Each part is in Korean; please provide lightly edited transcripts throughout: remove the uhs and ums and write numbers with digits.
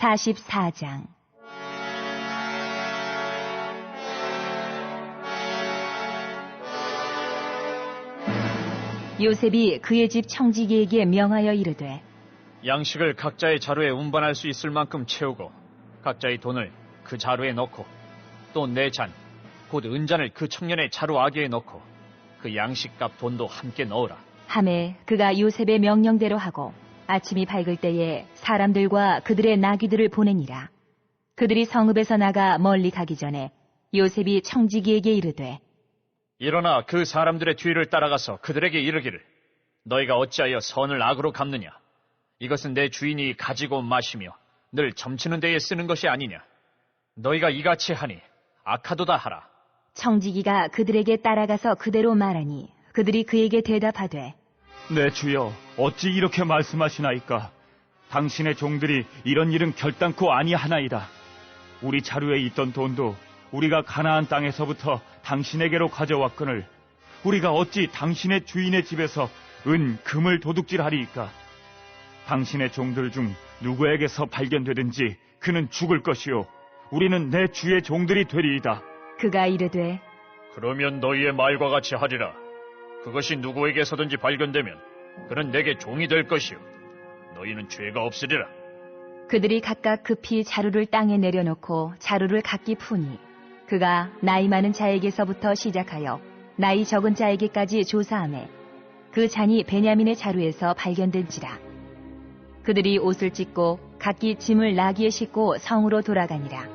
44장. 요셉이 그의 집 청지기에게 명하여 이르되, 양식을 각자의 자루에 운반할 수 있을 만큼 채우고 각자의 돈을 그 자루에 넣고 또 내 잔, 곧 은잔을 그 청년의 자루 아귀에 넣고 그 양식값 돈도 함께 넣으라. 하매 그가 요셉의 명령대로 하고 아침이 밝을 때에 사람들과 그들의 나귀들을 보내니라. 그들이 성읍에서 나가 멀리 가기 전에 요셉이 청지기에게 이르되, 일어나 그 사람들의 뒤를 따라가서 그들에게 이르기를, 너희가 어찌하여 선을 악으로 갚느냐? 이것은 내 주인이 가지고 마시며 늘 점치는 데에 쓰는 것이 아니냐? 너희가 이같이 하니 악하도다 하라. 청지기가 그들에게 따라가서 그대로 말하니 그들이 그에게 대답하되, 내 주여, 어찌 이렇게 말씀하시나이까? 당신의 종들이 이런 일은 결단코 아니하나이다. 우리 자루에 있던 돈도 우리가 가나안 땅에서부터 당신에게로 가져왔거늘 우리가 어찌 당신의 주인의 집에서 은, 금을 도둑질하리이까? 당신의 종들 중 누구에게서 발견되든지 그는 죽을 것이요 우리는 내 주의 종들이 되리이다. 그가 이르되, 그러면 너희의 말과 같이 하리라. 그것이 누구에게서든지 발견되면 그는 내게 종이 될 것이요 너희는 죄가 없으리라. 그들이 각각 급히 자루를 땅에 내려놓고 자루를 각기 푸니 그가 나이 많은 자에게서부터 시작하여 나이 적은 자에게까지 조사하매 그 잔이 베냐민의 자루에서 발견된지라. 그들이 옷을 찢고 각기 짐을 나귀에 싣고 성으로 돌아가니라.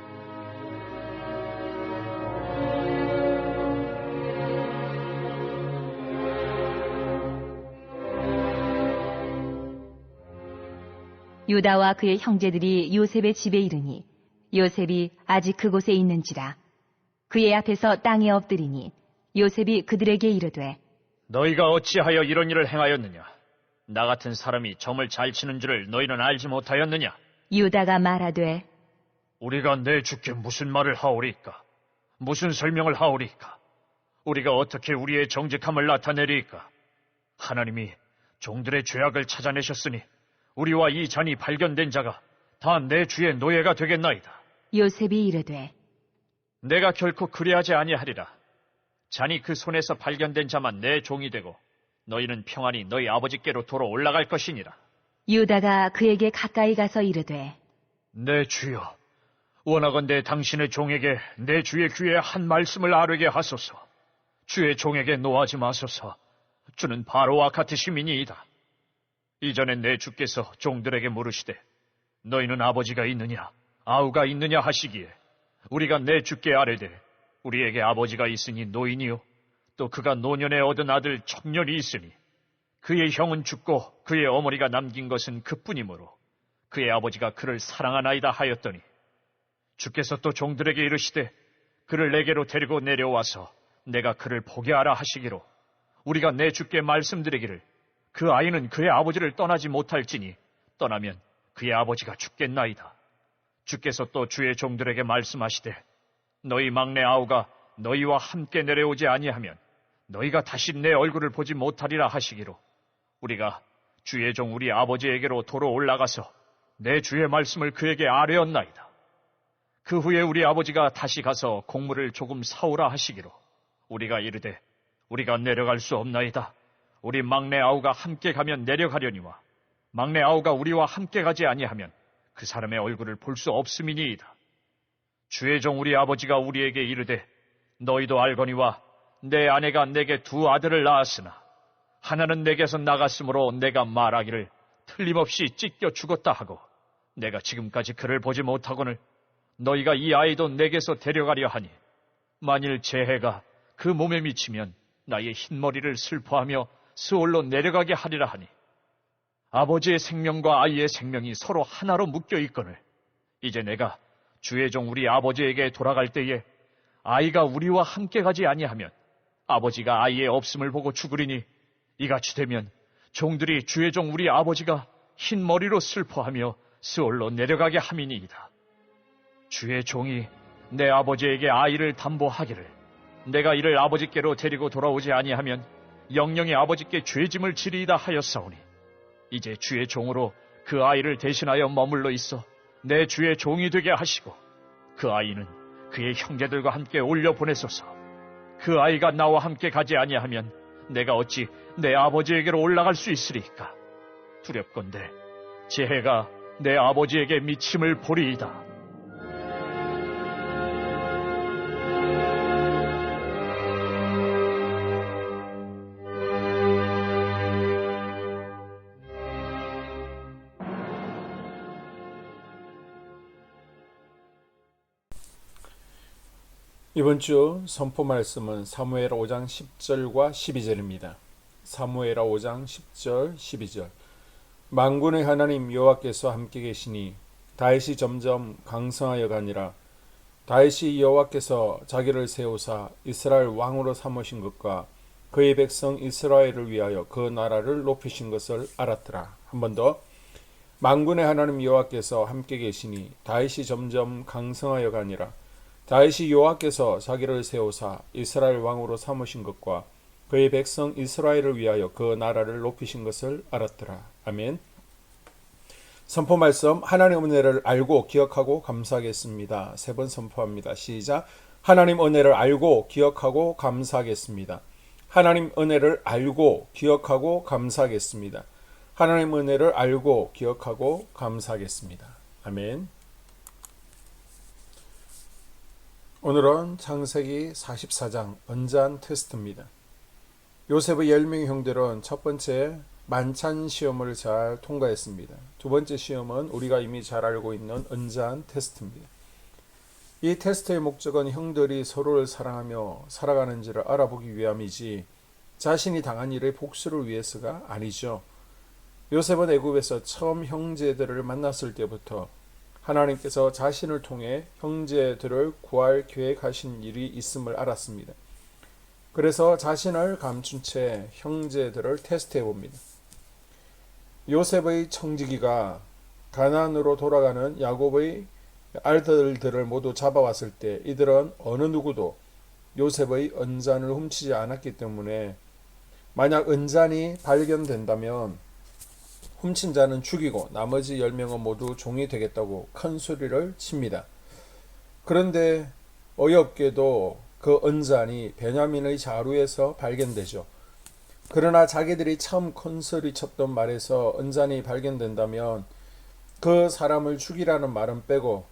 유다와 그의 형제들이 요셉의 집에 이르니 요셉이 아직 그곳에 있는지라. 그의 앞에서 땅에 엎드리니 요셉이 그들에게 이르되, 너희가 어찌하여 이런 일을 행하였느냐? 나 같은 사람이 점을 잘 치는 줄을 너희는 알지 못하였느냐? 유다가 말하되, 우리가 내 주께 무슨 말을 하오리까? 무슨 설명을 하오리까? 우리가 어떻게 우리의 정직함을 나타내리까? 하나님이 종들의 죄악을 찾아내셨으니 우리와 이 잔이 발견된 자가 다 내 주의 노예가 되겠나이다. 요셉이 이르되, 내가 결코 그리하지 아니하리라. 잔이 그 손에서 발견된 자만 내 종이 되고 너희는 평안히 너희 아버지께로 돌아 올라갈 것이니라. 유다가 그에게 가까이 가서 이르되, 내 주여, 원하건대 당신의 종에게 내 주의 귀에 한 말씀을 아뢰게 하소서. 주의 종에게 노하지 마소서. 주는 바로와 같으심이니이다. 이전에 내 주께서 종들에게 물으시되 너희는 아버지가 있느냐 아우가 있느냐 하시기에 우리가 내 주께 아뢰되 우리에게 아버지가 있으니 노인이요 또 그가 노년에 얻은 아들 청년이 있으니 그의 형은 죽고 그의 어머니가 남긴 것은 그뿐이므로 그의 아버지가 그를 사랑하나이다 하였더니 주께서 또 종들에게 이르시되 그를 내게로 데리고 내려와서 내가 그를 보게 하라 하시기로 우리가 내 주께 말씀드리기를 그 아이는 그의 아버지를 떠나지 못할지니 떠나면 그의 아버지가 죽겠나이다. 주께서 또 주의 종들에게 말씀하시되 너희 막내 아우가 너희와 함께 내려오지 아니하면 너희가 다시 내 얼굴을 보지 못하리라 하시기로 우리가 주의 종 우리 아버지에게로 도로 올라가서 내 주의 말씀을 그에게 아뢰었나이다. 그 후에 우리 아버지가 다시 가서 곡물을 조금 사오라 하시기로 우리가 이르되 우리가 내려갈 수 없나이다. 우리 막내 아우가 함께 가면 내려가려니와 막내 아우가 우리와 함께 가지 아니하면 그 사람의 얼굴을 볼 수 없음이니이다. 주의 종 우리 아버지가 우리에게 이르되 너희도 알거니와 내 아내가 내게 두 아들을 낳았으나 하나는 내게서 나갔으므로 내가 말하기를 틀림없이 찢겨 죽었다 하고 내가 지금까지 그를 보지 못하거늘 너희가 이 아이도 내게서 데려가려 하니 만일 재해가 그 몸에 미치면 나의 흰머리를 슬퍼하며 스올로 내려가게 하리라 하니 아버지의 생명과 아이의 생명이 서로 하나로 묶여 있거늘 이제 내가 주의 종 우리 아버지에게 돌아갈 때에 아이가 우리와 함께 가지 아니하면 아버지가 아이의 없음을 보고 죽으리니 이같이 되면 종들이 주의 종 우리 아버지가 흰머리로 슬퍼하며 스올로 내려가게 함이니이다. 주의 종이 내 아버지에게 아이를 담보하기를 내가 이를 아버지께로 데리고 돌아오지 아니하면 영영이 아버지께 죄짐을 지리이다 하였사오니 이제 주의 종으로 그 아이를 대신하여 머물러 있어 내 주의 종이 되게 하시고 그 아이는 그의 형제들과 함께 올려 보내소서. 그 아이가 나와 함께 가지 아니하면 내가 어찌 내 아버지에게로 올라갈 수 있으리까? 두렵건대 제 해가 내 아버지에게 미침을 보리이다. 이번 주 선포 말씀은 사무엘하 5장 10절과 12절입니다. 사무엘하 5장 10절 12절. 만군의 하나님 여호와께서 함께 계시니 다윗이 점점 강성하여 가니라. 다윗이 여호와께서 자기를 세우사 이스라엘 왕으로 삼으신 것과 그의 백성 이스라엘을 위하여 그 나라를 높이신 것을 알았더라. 한 번 더. 만군의 하나님 여호와께서 함께 계시니 다윗이 점점 강성하여 가니라. 다윗이 여호와께서 자기를 세우사 이스라엘 왕으로 삼으신 것과 그의 백성 이스라엘을 위하여 그 나라를 높이신 것을 알았더라. 아멘. 선포 말씀. 하나님 은혜를 알고 기억하고 감사하겠습니다. 세 번 선포합니다. 시작. 하나님 은혜를 알고 기억하고 감사하겠습니다. 하나님 은혜를 알고 기억하고 감사하겠습니다. 하나님 은혜를 알고 기억하고 감사하겠습니다. 아멘. 오늘은 창세기 44장 언잔 테스트입니다. 요셉의 10명의 형들은 첫 번째 만찬 시험을 잘 통과했습니다. 두 번째 시험은 우리가 이미 잘 알고 있는 언잔 테스트입니다. 이 테스트의 목적은 형들이 서로를 사랑하며 살아가는지를 알아보기 위함이지 자신이 당한 일의 복수를 위해서가 아니죠. 요셉은 애굽에서 처음 형제들을 만났을 때부터 하나님께서 자신을 통해 형제들을 구할 계획하신 일이 있음을 알았습니다. 그래서 자신을 감춘 채 형제들을 테스트해 봅니다. 요셉의 청지기가 가나안으로 돌아가는 야곱의 아들들을 모두 잡아왔을 때 이들은 어느 누구도 요셉의 언잔을 훔치지 않았기 때문에 만약 언잔이 발견된다면 훔친 자는 죽이고 나머지 10명은 모두 종이 되겠다고 큰 소리를 칩니다. 그런데 어이없게도 그 언잔이 베냐민의 자루에서 발견되죠. 그러나 자기들이 처음 큰 소리 쳤던 말에서 언잔이 발견된다면 그 사람을 죽이라는 말은 빼고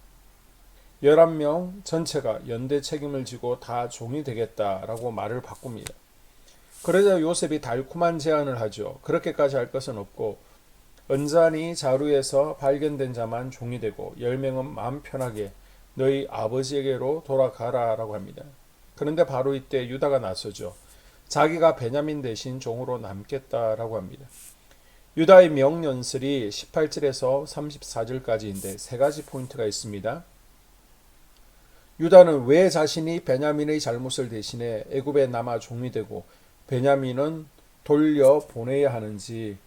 11명 전체가 연대 책임을 지고 다 종이 되겠다라고 말을 바꿉니다. 그러자 요셉이 달콤한 제안을 하죠. 그렇게까지 할 것은 없고 언잔이 자루에서 발견된 자만 종이 되고 10명은 마음 편하게 너희 아버지에게로 돌아가라 라고 합니다. 그런데 바로 이때 유다가 나서죠. 자기가 베냐민 대신 종으로 남겠다라고 합니다. 유다의 명연설이 18절에서 34절까지인데 세 가지 포인트가 있습니다. 유다는 왜 자신이 베냐민의 잘못을 대신해 애굽에 남아 종이 되고 베냐민은 돌려보내야 하는지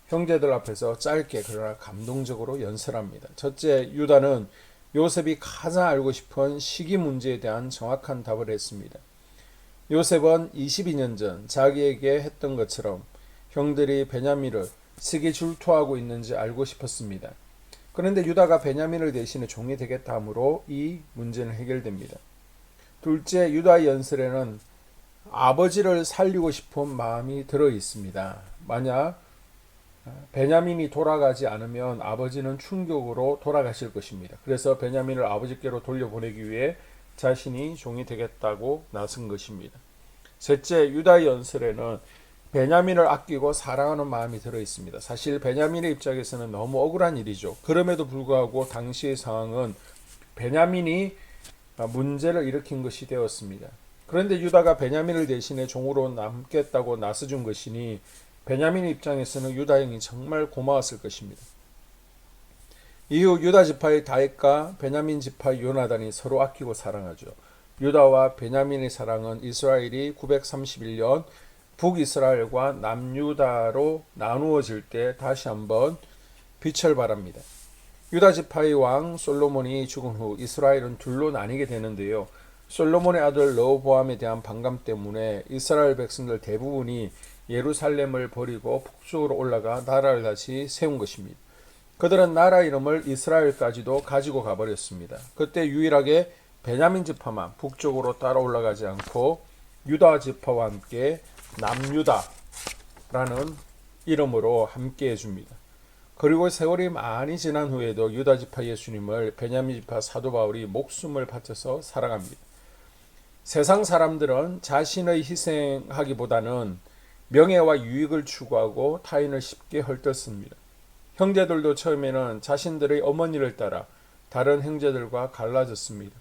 형제들 앞에서 짧게 그러나 감동적으로 연설합니다. 첫째, 유다는 요셉이 가장 알고 싶은 시기 문제에 대한 정확한 답을 했습니다. 요셉은 22년 전 자기에게 했던 것처럼 형들이 베냐민을 시기 질투하고 있는지 알고 싶었습니다. 그런데 유다가 베냐민을 대신해 종이 되겠다 하므로 이 문제는 해결됩니다. 둘째, 유다의 연설에는 아버지를 살리고 싶은 마음이 들어 있습니다. 만약 베냐민이 돌아가지 않으면 아버지는 충격으로 돌아가실 것입니다. 그래서 베냐민을 아버지께로 돌려보내기 위해 자신이 종이 되겠다고 나선 것입니다. 셋째, 유다의 연설에는 베냐민을 아끼고 사랑하는 마음이 들어 있습니다. 사실 베냐민의 입장에서는 너무 억울한 일이죠. 그럼에도 불구하고 당시의 상황은 베냐민이 문제를 일으킨 것이 되었습니다. 그런데 유다가 베냐민을 대신해 종으로 남겠다고 나서준 것이니 베냐민 입장에서는 유다 형이 정말 고마웠을 것입니다. 이후 유다 지파의 다윗과 베냐민 지파의 요나단이 서로 아끼고 사랑하죠. 유다와 베냐민의 사랑은 이스라엘이 931년 북이스라엘과 남유다로 나누어질 때 다시 한번 빛을 발합니다. 유다 지파의 왕 솔로몬이 죽은 후 이스라엘은 둘로 나뉘게 되는데요. 솔로몬의 아들 르호보암에 대한 반감 때문에 이스라엘 백성들 대부분이 예루살렘을 버리고 북쪽으로 올라가 나라를 다시 세운 것입니다. 그들은 나라 이름을 이스라엘까지도 가지고 가버렸습니다. 그때 유일하게 베냐민 지파만 북쪽으로 따라 올라가지 않고 유다 지파와 함께 남유다라는 이름으로 함께 해줍니다. 그리고 세월이 많이 지난 후에도 유다 지파 예수님을 베냐민 지파 사도 바울이 목숨을 바쳐서 살아갑니다. 세상 사람들은 자신의 희생하기보다는 명예와 유익을 추구하고 타인을 쉽게 헐뜯습니다. 형제들도 처음에는 자신들의 어머니를 따라 다른 형제들과 갈라졌습니다.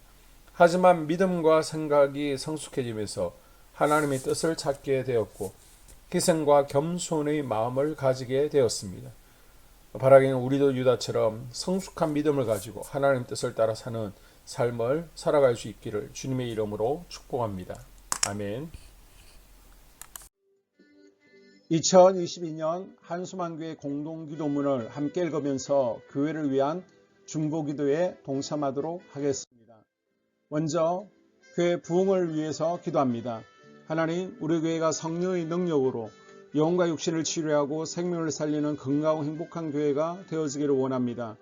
하지만 믿음과 생각이 성숙해지면서 하나님의 뜻을 찾게 되었고 희생과 겸손의 마음을 가지게 되었습니다. 바라기는 우리도 유다처럼 성숙한 믿음을 가지고 하나님 뜻을 따라 사는 삶을 살아갈 수 있기를 주님의 이름으로 축복합니다. 아멘. 2022년 한수만교회 공동기도문을 함께 읽으면서 교회를 위한 중보기도에 동참하도록 하겠습니다. 먼저 교회 부흥을 위해서 기도합니다. 하나님, 우리 교회가 성령의 능력으로 영과 육신을 치료하고 생명을 살리는 건강하고 행복한 교회가 되어지기를 원합니다.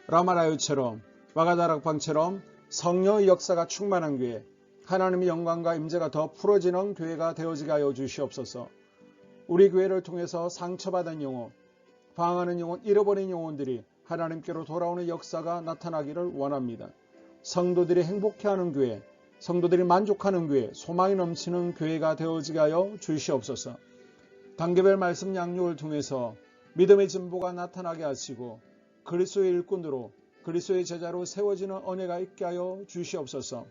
라마라요처럼 와가다락방처럼 성령의 역사가 충만한 교회, 하나님의 영광과 임재가 더 풀어지는 교회가 되어지게 하여 주시옵소서. 우리 교회를 통해서 상처받은 영혼, 방황하는 영혼, 잃어버린 영혼들이 하나님께로 돌아오는 역사가 나타나기를 원합니다. 성도들이 행복해하는 교회, 성도들이 만족하는 교회, 소망이 넘치는 교회가 되어지게 하여 주시옵소서. 단계별 말씀 양육을 통해서 믿음의 진보가 나타나게 하시고 그리스도의 일꾼으로 그리스도의 제자로 세워지는 은혜가 있게 하여 주시옵소서.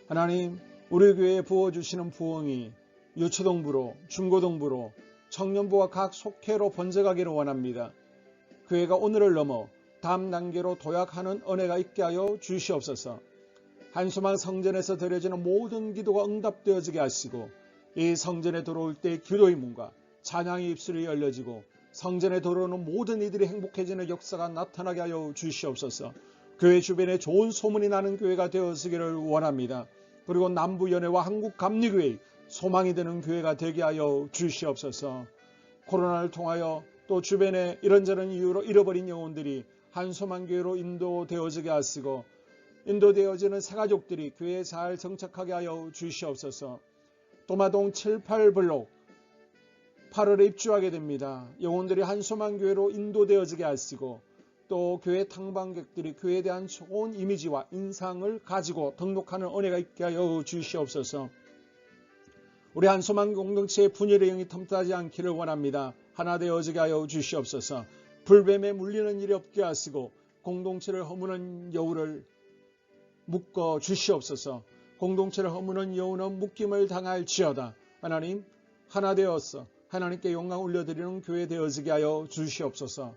하나님, 우리 교회에 부어주시는 부흥이 유초동부로, 중고동부로, 청년부와 각 속회로 번져가기를 원합니다. 교회가 오늘을 넘어 다음 단계로 도약하는 은혜가 있게 하여 주시옵소서. 한수만 성전에서 드려지는 모든 기도가 응답되어지게 하시고 이 성전에 들어올 때 기도의 문과 찬양의 입술이 열려지고 성전에 들어오는 모든 이들이 행복해지는 역사가 나타나게 하여 주시옵소서. 교회 주변에 좋은 소문이 나는 교회가 되어지기를 원합니다. 그리고 남부연회와 한국감리교회의 소망이 되는 교회가 되게 하여 주시옵소서. 코로나를 통하여 또 주변에 이런저런 이유로 잃어버린 영혼들이 한소만교회로 인도되어지게 하시고 인도되어지는 새가족들이 교회에 잘 정착하게 하여 주시옵소서. 도마동 7, 8블록 8월에 입주하게 됩니다. 영혼들이 한소만교회로 인도되어지게 하시고 또 교회 탕방객들이 교회에 대한 좋은 이미지와 인상을 가지고 등록하는 은혜가 있게 하여 주시옵소서. 우리 한소만 공동체의 분열의 영이 틈타지 않기를 원합니다. 하나 되어지게 하여 주시옵소서. 불뱀에 물리는 일이 없게 하시고 공동체를 허무는 여우를 묶어 주시옵소서. 공동체를 허무는 여우는 묶임을 당할지어다. 하나님, 하나 되어서 하나님께 영광 올려드리는 교회 되어지게 하여 주시옵소서.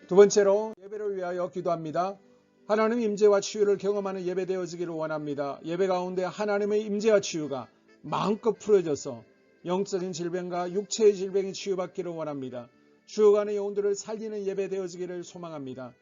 두 번째로 예배를 위하여 기도합니다. 하나님 임재와 치유를 경험하는 예배 되어지기를 원합니다. 예배 가운데 하나님의 임재와 치유가 마음껏 풀어져서 영적인 질병과 육체의 질병이 치유받기를 원합니다. 죽어가는 영혼들을 살리는 예배 되어지기를 소망합니다.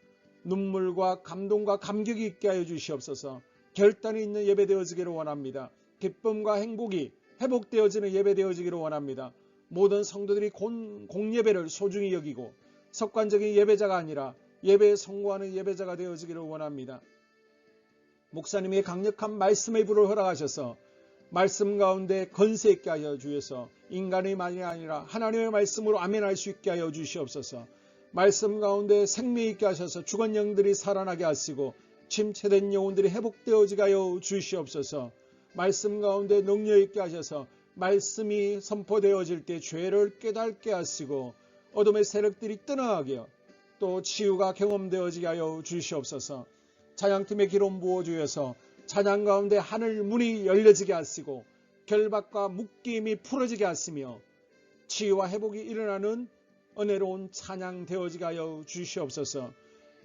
눈물과 감동과 감격이 있게 하여 주시옵소서. 결단이 있는 예배 되어지기를 원합니다. 기쁨과 행복이 회복되어지는 예배 되어지기를 원합니다. 모든 성도들이 공예배를 소중히 여기고 석관적인 예배자가 아니라 예배에 성공하는 예배자가 되어지기를 원합니다. 목사님의 강력한 말씀의 불을 허락하셔서 말씀 가운데 건세 있게 하여 주셔서 인간의 말이 아니라 하나님의 말씀으로 아멘할 수 있게 하여 주시옵소서. 말씀 가운데 생명 있게 하셔서 죽은 영들이 살아나게 하시고 침체된 영혼들이 회복되어지게 하여 주시옵소서. 말씀 가운데 능력 있게 하셔서 말씀이 선포되어질 때 죄를 깨닫게 하시고 어둠의 세력들이 떠나가게 또 치유가 경험되어지게 하여 주시옵소서. 찬양팀의 기름 부어주셔서 찬양 가운데 하늘 문이 열려지게 하시고 결박과 묶임이 풀어지게 하시며 치유와 회복이 일어나는 은혜로운 찬양 되어지게 하여 주시옵소서.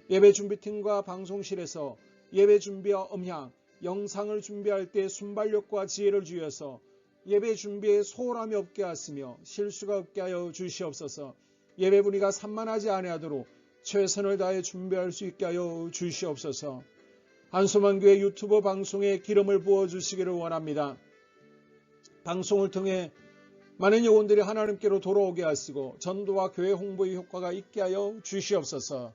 예배 준비팀과 방송실에서 예배 준비와 음향, 영상을 준비할 때 순발력과 지혜를 주셔서 예배 준비에 소홀함이 없게 하시며 실수가 없게 하여 주시옵소서. 예배 분위기가 산만하지 아니하도록 최선을 다해 준비할 수 있게 하여 주시옵소서. 한소만교회 유튜브 방송에 기름을 부어주시기를 원합니다. 방송을 통해 많은 영혼들이 하나님께로 돌아오게 하시고 전도와 교회 홍보의 효과가 있게 하여 주시옵소서.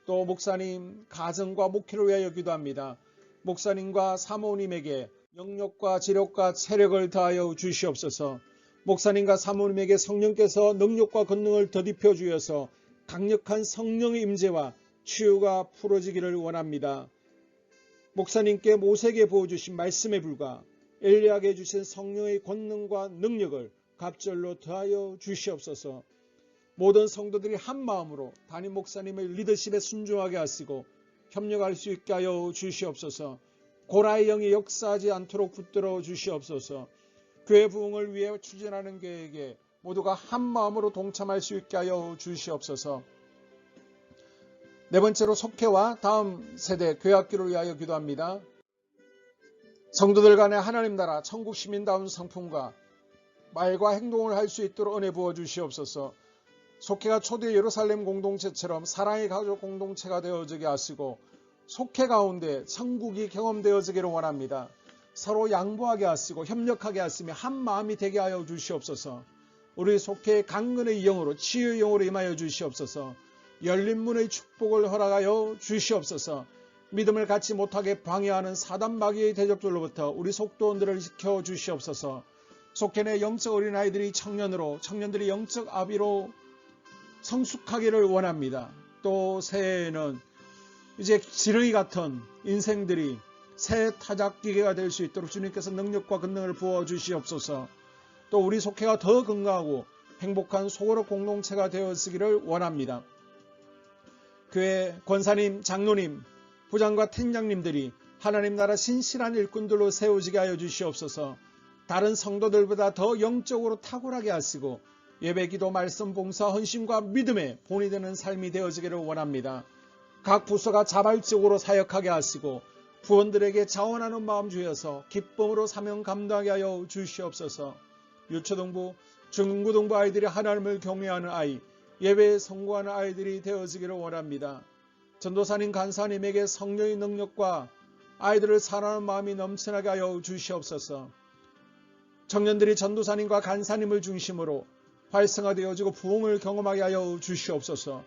또 목사님 가정과 목회를 위하여 기도합니다. 목사님과 사모님에게 영력과 지력과 체력을 다하여 주시옵소서. 목사님과 사모님에게 성령께서 능력과 권능을 더딥혀 주셔서 강력한 성령의 임재와 치유가 풀어지기를 원합니다. 목사님께 모세에게 부어주신 말씀에 불과 엘리야에게 주신 성령의 권능과 능력을 갑절로 더하여 주시옵소서. 모든 성도들이 한 마음으로 담임 목사님의 리더십에 순종하게 하시고 협력할 수 있게 하여 주시옵소서. 고라의 영이 역사하지 않도록 붙들어 주시옵소서. 교회 부흥을 위해 추진하는 계획에 모두가 한 마음으로 동참할 수 있게 하여 주시옵소서. 네 번째로 속회와 다음 세대 교회학교를 위하여 기도합니다. 성도들 간의 하나님 나라 천국 시민다운 성품과 말과 행동을 할 수 있도록 은혜 부어 주시옵소서. 속회가 초대 예루살렘 공동체처럼 사랑의 가족 공동체가 되어지게 하시고 속회 가운데 천국이 경험되어지기를 원합니다. 서로 양보하게 하시고 협력하게 하시며 한 마음이 되게 하여 주시옵소서. 우리 속회의 강건의 영으로 치유의 영으로 임하여 주시옵소서. 열린 문의 축복을 허락하여 주시옵소서. 믿음을 갖지 못하게 방해하는 사단 마귀의 대적들로부터 우리 속도원들을 지켜 주시옵소서. 속회 내 영적 어린아이들이 청년들이 영적 아비로 성숙하기를 원합니다. 또 새해에는 이제 지렁이 같은 인생들이 새 타작기계가 될 수 있도록 주님께서 능력과 권능을 부어 주시옵소서. 또 우리 속회가 더 건강하고 행복한 소그룹 공동체가 되었기를 원합니다. 교회 권사님, 장로님, 부장과 팀장님들이 하나님 나라 신실한 일꾼들로 세워지게 하여 주시옵소서. 다른 성도들보다 더 영적으로 탁월하게 하시고 예배기도 말씀 봉사 헌신과 믿음의 본이 되는 삶이 되어지기를 원합니다. 각 부서가 자발적으로 사역하게 하시고 부원들에게 자원하는 마음 주셔서 기쁨으로 사명 감당하게 하여 주시옵소서. 유초등부, 중고등부 아이들이 하나님을 경외하는 아이, 예배에 성공하는 아이들이 되어지기를 원합니다. 전도사님, 간사님에게 성령의 능력과 아이들을 사랑하는 마음이 넘쳐나게 하여 주시옵소서. 청년들이 전도사님과 간사님을 중심으로 활성화되어지고 부흥을 경험하게 하여 주시옵소서.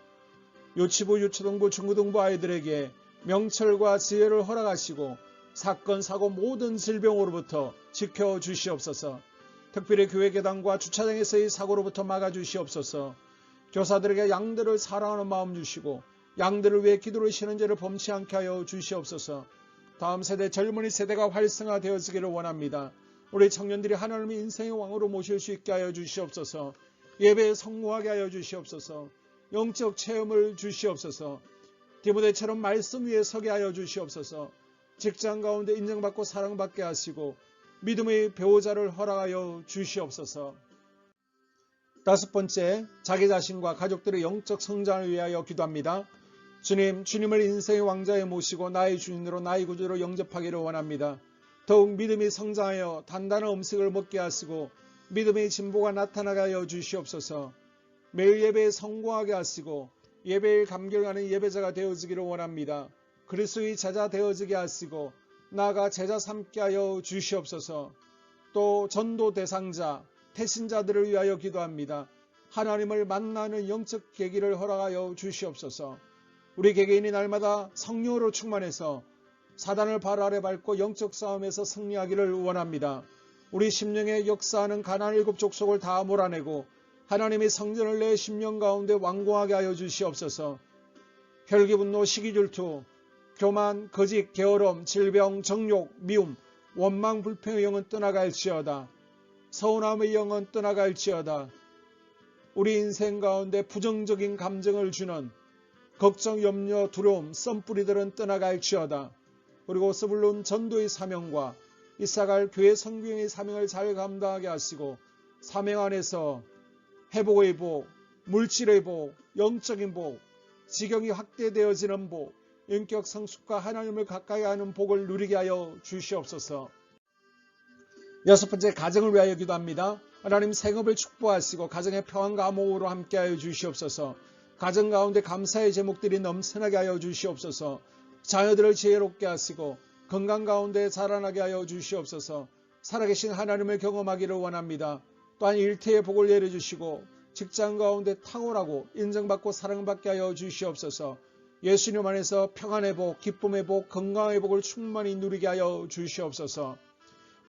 유치부, 유초등부, 중고등부 아이들에게 명철과 지혜를 허락하시고 사건, 사고 모든 질병으로부터 지켜주시옵소서. 특별히 교회 계단과 주차장에서의 사고로부터 막아주시옵소서. 교사들에게 양들을 사랑하는 마음 주시고 양들을 위해 기도를 쉬는 죄를 범치 않게 하여 주시옵소서. 다음 세대 젊은이 세대가 활성화되어지기를 원합니다. 우리 청년들이 하나님의 인생의 왕으로 모실 수 있게 하여 주시옵소서. 예배에 성공하게 하여 주시옵소서. 영적 체험을 주시옵소서. 디모데처럼 말씀 위에 서게 하여 주시옵소서. 직장 가운데 인정받고 사랑받게 하시고 믿음의 배우자를 허락하여 주시옵소서. 다섯 번째, 자기 자신과 가족들의 영적 성장을 위하여 기도합니다. 주님을 인생의 왕자에 모시고 나의 주인으로 나의 구주로 영접하기를 원합니다. 더욱 믿음이 성장하여 단단한 음식을 먹게 하시고 믿음의 진보가 나타나게 하여 주시옵소서. 매일 예배에 성공하게 하시고 예배에 감격하는 예배자가 되어지기를 원합니다. 그리스도의 제자 되어지게 하시고 나아가 제자 삼게 하여 주시옵소서. 또 전도 대상자, 태신자들을 위하여 기도합니다. 하나님을 만나는 영적 계기를 허락하여 주시옵소서. 우리 개개인이 날마다 성령으로 충만해서 사단을 발 아래 밟고 영적 싸움에서 승리하기를 원합니다. 우리 심령에 역사하는 가나안 7 족속을 다 몰아내고 하나님의 성전을 내 심령 가운데 완공하게 하여 주시옵소서. 혈기분노, 시기질투, 교만, 거짓, 게으름, 질병, 정욕, 미움, 원망, 불평의 영은 떠나갈지어다. 서운함의 영은 떠나갈지어다. 우리 인생 가운데 부정적인 감정을 주는 걱정, 염려, 두려움, 썸뿌리들은 떠나갈지어다. 그리고 스불론 전도의 사명과 이사갈 교회 선교의 사명을 잘 감당하게 하시고 사명 안에서 회복의 복, 물질의 복, 영적인 복, 지경이 확대되어지는 복, 인격 성숙과 하나님을 가까이 하는 복을 누리게 하여 주시옵소서. 여섯 번째, 가정을 위하여 기도합니다. 하나님 생업을 축복하시고 가정의 평안과 암호로 함께하여 주시옵소서. 가정 가운데 감사의 제목들이 넘쳐나게 하여 주시옵소서. 자녀들을 지혜롭게 하시고 건강 가운데 자라나게 하여 주시옵소서. 살아계신 하나님을 경험하기를 원합니다. 또한 일태의 복을 내려주시고 직장 가운데 탁월하고 인정받고 사랑받게 하여 주시옵소서. 예수님 안에서 평안의 복, 기쁨의 복, 건강의 복을 충만히 누리게 하여 주시옵소서.